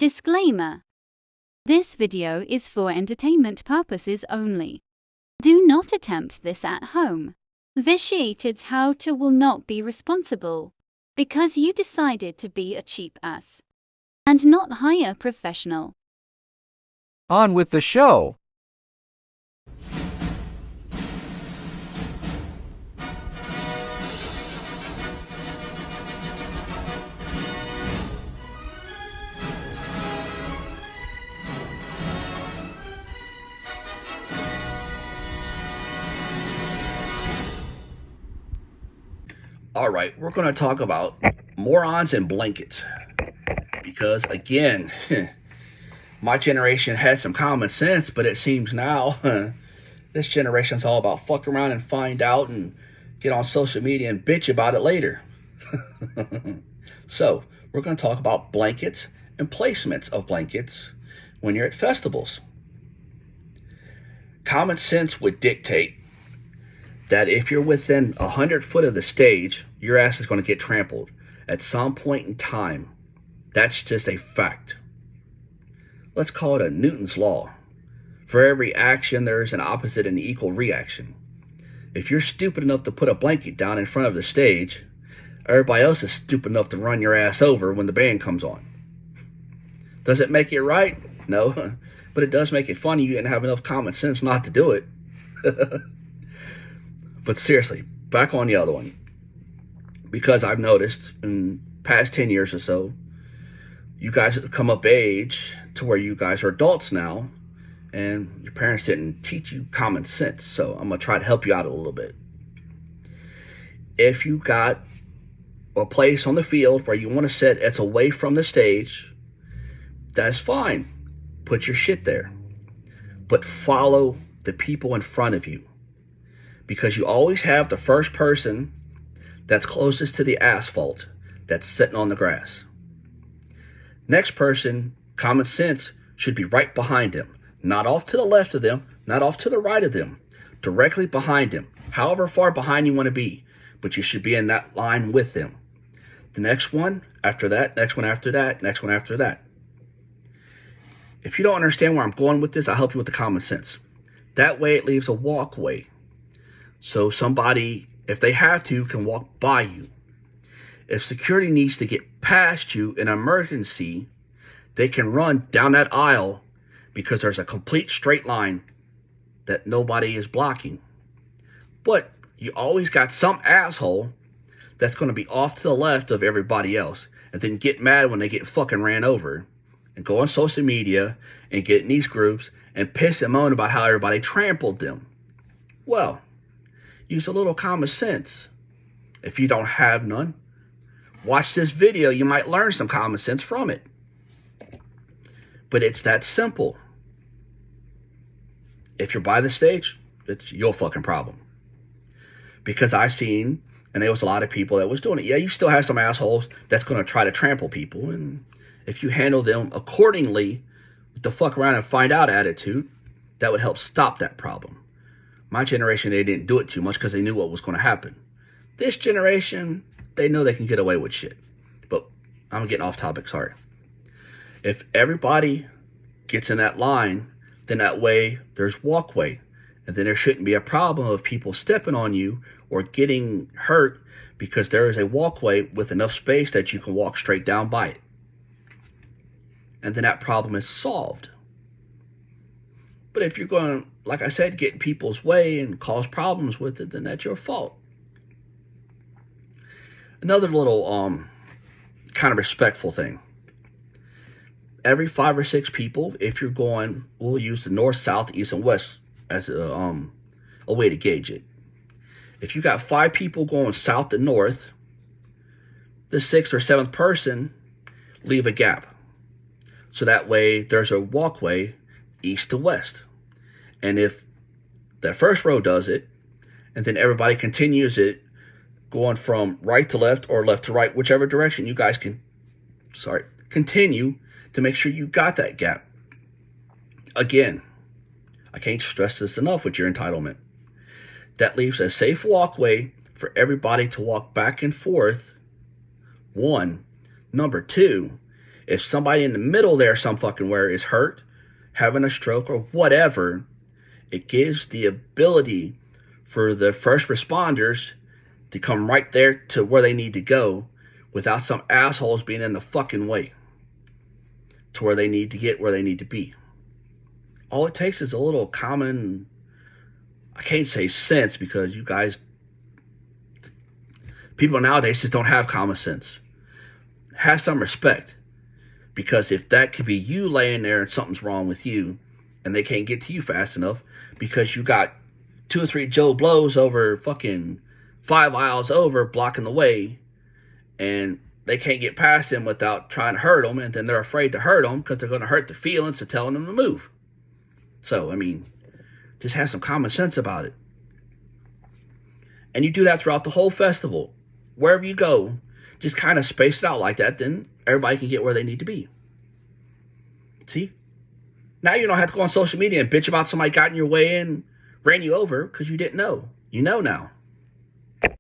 Disclaimer. This video is for entertainment purposes only. Do not attempt this at home. Vitiated how to will not be responsible because you decided to be a cheap ass and not hire a professional. On with the show. All right, we're going to talk about morons and blankets because, again, my generation had some common sense, but it seems now this generation's all about fuck around and find out and get on social media and bitch about it later. So we're going to talk about blankets and placements of blankets when you're at festivals. Common sense would dictate that if you're within 100 foot of the stage, your ass is going to get trampled at some point in time. That's just a fact. Let's call it a Newton's law. For every action, there is an opposite and equal reaction. If you're stupid enough to put a blanket down in front of the stage, everybody else is stupid enough to run your ass over when the band comes on. Does it make it right? No, but it does make it funny you didn't have enough common sense not to do it. But seriously, back on the other one. Because I've noticed in past 10 years or so, you guys have come up age to where you guys are adults now, and your parents didn't teach you common sense. So I'm going to try to help you out a little bit. If you got a place on the field where you want to sit, it's away from the stage, that's fine. Put your shit there. But follow the people in front of you. Because you always have the first person that's closest to the asphalt that's sitting on the grass. Next person, common sense, should be right behind him. Not off to the left of them, not off to the right of them. Directly behind him. However far behind you want to be. But you should be in that line with them. The next one after that, next one after that, next one after that. If you don't understand where I'm going with this, I'll help you with the common sense. That way it leaves a walkway. So somebody, if they have to, can walk by you. If security needs to get past you in an emergency, they can run down that aisle because there's a complete straight line that nobody is blocking. But you always got some asshole that's going to be off to the left of everybody else and then get mad when they get fucking ran over and go on social media and get in these groups and piss and moan about how everybody trampled them. Well, use a little common sense. If you don't have none, watch this video. You might learn some common sense from it. But it's that simple. If you're by the stage, it's your fucking problem. Because I've seen, and there was a lot of people that was doing it. Yeah, you still have some assholes that's going to try to trample people. And if you handle them accordingly with the fuck around and find out attitude, that would help stop that problem. My generation, they didn't do it too much because they knew what was going to happen. This generation, they know they can get away with shit. But I'm getting off topic, sorry. If everybody gets in that line, then that way there's walkway. And then there shouldn't be a problem of people stepping on you or getting hurt because there is a walkway with enough space that you can walk straight down by it. And then that problem is solved. But if you're going to, like I said, get in people's way and cause problems with it, then that's your fault. Another little kind of respectful thing. Every 5 or 6 people, if you're going, we'll use the north, south, east, and west as a way to gauge it. If you got 5 people going south to north, the 6th or 7th person, leave a gap. So that way there's a walkway east to west. And if that first row does it, and then everybody continues it, going from right to left or left to right, whichever direction you guys can, continue to make sure you got that gap. Again, I can't stress this enough with your entitlement. That leaves a safe walkway for everybody to walk back and forth. One. Number two, If somebody in the middle there some fucking where is hurt, having a stroke or whatever, it gives the ability for the first responders to come right there to where they need to go without some assholes being in the fucking way to where they need to get where they need to be. All it takes is a little common, I can't say sense, because you guys, people nowadays just don't have common sense. Have some respect, because if that could be you laying there and something's wrong with you and they can't get to you fast enough because you got 2 or 3 Joe Blows over fucking 5 aisles over blocking the way, and they can't get past them without trying to hurt them, and then they're afraid to hurt them because they're going to hurt the feelings of telling them to move. So, I mean, just have some common sense about it. And you do that throughout the whole festival. Wherever you go, just kind of space it out like that, then everybody can get where they need to be. See? Now you don't have to go on social media and bitch about somebody got in your way and ran you over because you didn't know. You know now.